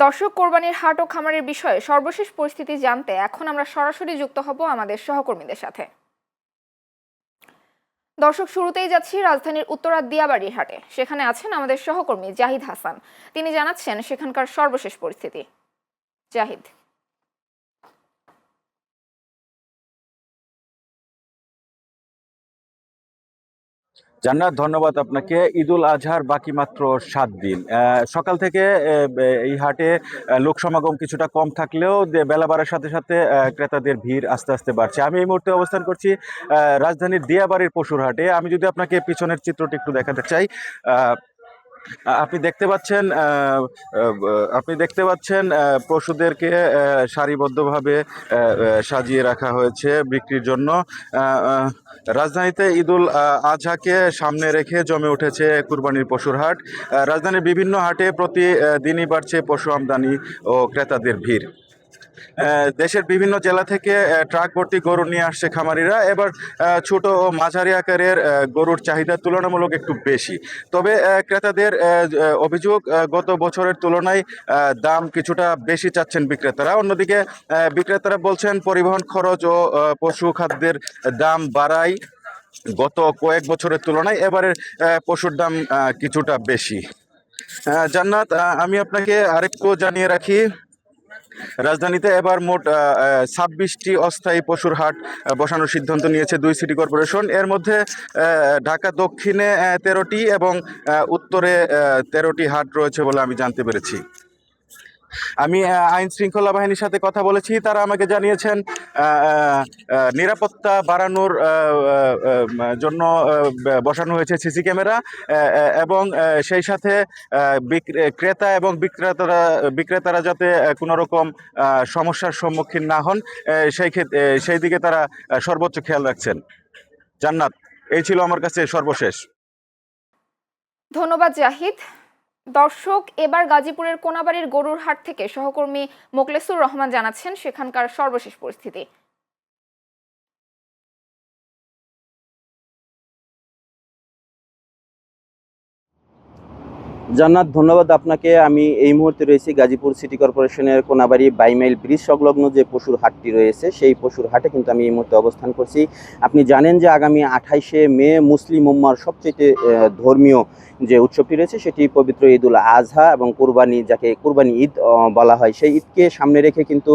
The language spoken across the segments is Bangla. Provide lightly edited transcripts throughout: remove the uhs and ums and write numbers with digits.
দর্শক, কোরবানির হাট ও খামারের বিষয়ে সর্বশেষ পরিস্থিতি জানতে এখন আমরা সরাসরি যুক্ত হব আমাদের সহকর্মীদের সাথে। দর্শক, শুরুতেই যাচ্ছি রাজধানীর উত্তরার দিয়াবাড়ির হাটে। সেখানে আছেন আমাদের সহকর্মী জাহিদ হাসান। তিনি জানাচ্ছেন সেখানকার সর্বশেষ পরিস্থিতি। জাহিদ। জান্নাত, ধন্যবাদ আপনাকে। ঈদুল আজহার বাকি মাত্র 7 দিন। সকাল থেকে এই হাটে লোক সমাগম কিছুটা কম থাকলেও বেলা বাড়ার সাথে সাথে ক্রেতাদের ভিড় আস্তে আস্তে বাড়ছে। আমি এই মুহূর্তে অবস্থান করছি রাজধানীর দিয়াবাড়ির পশুর হাটে। আমি যদি আপনাকে পিছনের চিত্রটি একটু দেখাতে চাই, আপনি দেখতে পাচ্ছেন পশুদেরকে সারিবদ্ধভাবে সাজিয়ে রাখা হয়েছে বিক্রির জন্য। রাজধানীতে ঈদুল আজহাকে সামনে রেখে জমে উঠেছে কুরবানির পশুর হাট। রাজধানীর বিভিন্ন হাটে প্রতিদিনই বাড়ছে পশু আমদানি ও ক্রেতাদের ভিড়। দেশের বিভিন্ন জেলা থেকে ট্রাক ভর্তি গরু নিয়ে আসছে খামারিরা। এবার ছোট ও মাঝারি আকারের গরুর চাহিদা তুলনামূলক একটু বেশি। তবে ক্রেতাদের অভিযোগ, গত বছরের তুলনায় দাম কিছুটা বেশি চাচ্ছেন বিক্রেতারা। অন্যদিকে বিক্রেতারা বলছেন পরিবহন খরচ ও পশু খাদ্যের দাম বাড়ায় গত কয়েক বছরের তুলনায় এবারের পশুর দাম কিছুটা বেশি। জান্নাত, আমি আপনাকে আরেকটু জানিয়ে রাখি, রাজধানীতে এবার মোট 26টি অস্থায়ী পশুর হাট বসানোর সিদ্ধান্ত নিয়েছে 2 সিটি কর্পোরেশন। এর মধ্যে ঢাকা দক্ষিণে 13টি এবং উত্তরে 13টি হাট রয়েছে বলে আমি জানতে পেরেছি। আমি আইন শৃঙ্খলা বাহিনীর সাথে কথা বলেছি, তারা আমাকে জানিয়েছেন নিরাপত্তা বাড়ানোর জন্য বসানো হয়েছে সিসি ক্যামেরা, এবং সেই সাথে ক্রেতা এবং বিক্রেতারা যাতে কোনো রকম সমস্যার সম্মুখীন না হন সেই দিকে তারা সর্বোচ্চ খেয়াল রাখছেন। জান্নাত, এই ছিল আমার কাছে সর্বশেষ। ধন্যবাদ জাহিদ। দর্শক, এবার গাজীপুরের কোনাবাড়ির গরুর হাট থেকে সহকর্মী মোকলেসুর রহমান জানাচ্ছেন সেখানকার সর্বশেষ পরিস্থিতি। জান্নাত, ধন্যবাদ আপনাকে। আমি এই মুহূর্তে রয়েছি গাজীপুর সিটি কর্পোরেশনের কোনাবাড়ি বাইমাইল ব্রিজ সংলগ্ন যে পশুর হাটটি রয়েছে সেই পশুর হাটে কিন্তু আমি এই মুহূর্তে অবস্থান করছি। আপনি জানেন যে আগামী 28শে মে মুসলিম উম্মার সবচেয়ে ধর্মীয় যে উৎসবটি রয়েছে সেটি পবিত্র ঈদুল আজহা এবং কুরবানি, যাকে কুরবানি ঈদ বলা হয়, সেই ঈদকে সামনে রেখে কিন্তু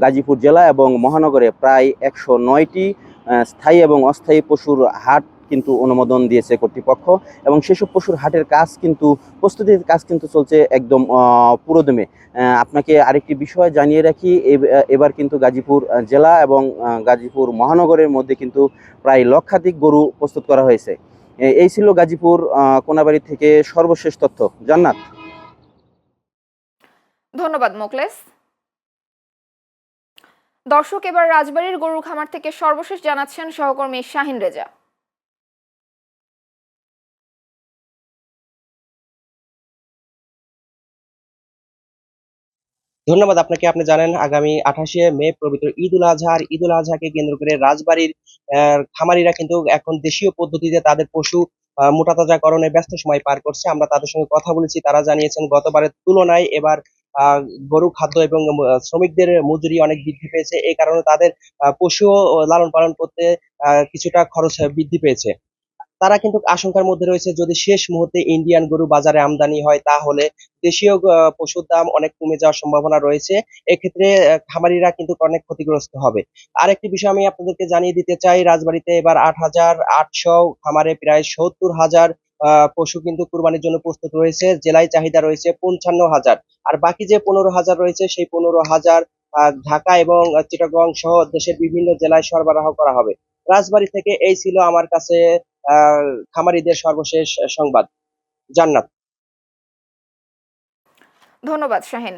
গাজীপুর জেলা এবং মহানগরে প্রায় 109টি স্থায়ী এবং অস্থায়ী পশুর হাট কিন্তু অনুমোদন দিয়েছে কর্তৃপক্ষ। এবং সেসব পশুর হাটের কাজ কিন্তু প্রস্তুতির কাজ কিন্তু চলছে একদম পুরোদমে। আপনাকে আরেকটি বিষয় জানিয়ে রাখি, এবার কিন্তু গাজীপুর জেলা এবং গাজীপুর মহানগরের মধ্যে কিন্তু প্রায় লক্ষাধিক গরু প্রস্তুত করা হয়েছে। এই ছিল গাজীপুর কোনাবাড়ি থেকে সর্বশেষ তথ্য। জান্নাত। ধন্যবাদ মোকলেস। দর্শক, এবার রাজবাড়ির গরুর খামার থেকে সর্বশেষ জানাচ্ছেন সহকর্মী শাহিন রেজা। ধন্যবাদ আপনাকে। আপনি জানেন আগামী 28শে মে পবিত্র ঈদুল আজহা, আর ঈদুল আজহাকে কেন্দ্র করে রাজবাড়ির খামারিরা কিন্তু এখন দেশীয় পদ্ধতিতে তাদের পশু মোটা তাজাকরণে ব্যস্ত সময় পার করছে। আমরা তাদের সঙ্গে কথা বলেছি, তারা জানিয়েছেন গতবারের তুলনায় এবার গরু খাদ্য এবং শ্রমিকদের মজুরি অনেক বৃদ্ধি পেয়েছে। এই কারণে তাদের পশু লালন পালন করতে কিছুটা খরচ বৃদ্ধি পেয়েছে। তারা কিন্তু আশঙ্কার মধ্যে রয়েছে, যদি শেষ মুহূর্তে ইন্ডিয়ান গরু বাজারে আমদানি হয় তাহলে দেশীয় পশুর দাম অনেক কমে যাওয়ার সম্ভাবনা রয়েছে। এক্ষেত্রে খামারিরা কিন্তু অনেক ক্ষতিগ্রস্ত হবে। আরেকটি বিষয় আমি আপনাদেরকে জানিয়ে দিতে চাই, রাজবাড়িতে এবার 8,800 খামারে প্রায় 70,000 পশু কিন্তু কুরবানির জন্য প্রস্তুত রয়েছে। জেলায় চাহিদা রয়েছে 55,000, আর বাকি যে 15,000 রয়েছে সেই 15,000 ঢাকা এবং চিটাগং সহ দেশের বিভিন্ন জেলায় সরবরাহ করা হবে। রাজবাড়ী থেকে এই ছিল আমার কাছে খামারিদের সর্বশেষ সংবাদ। জান্নাত। ধন্যবাদ শাহিন।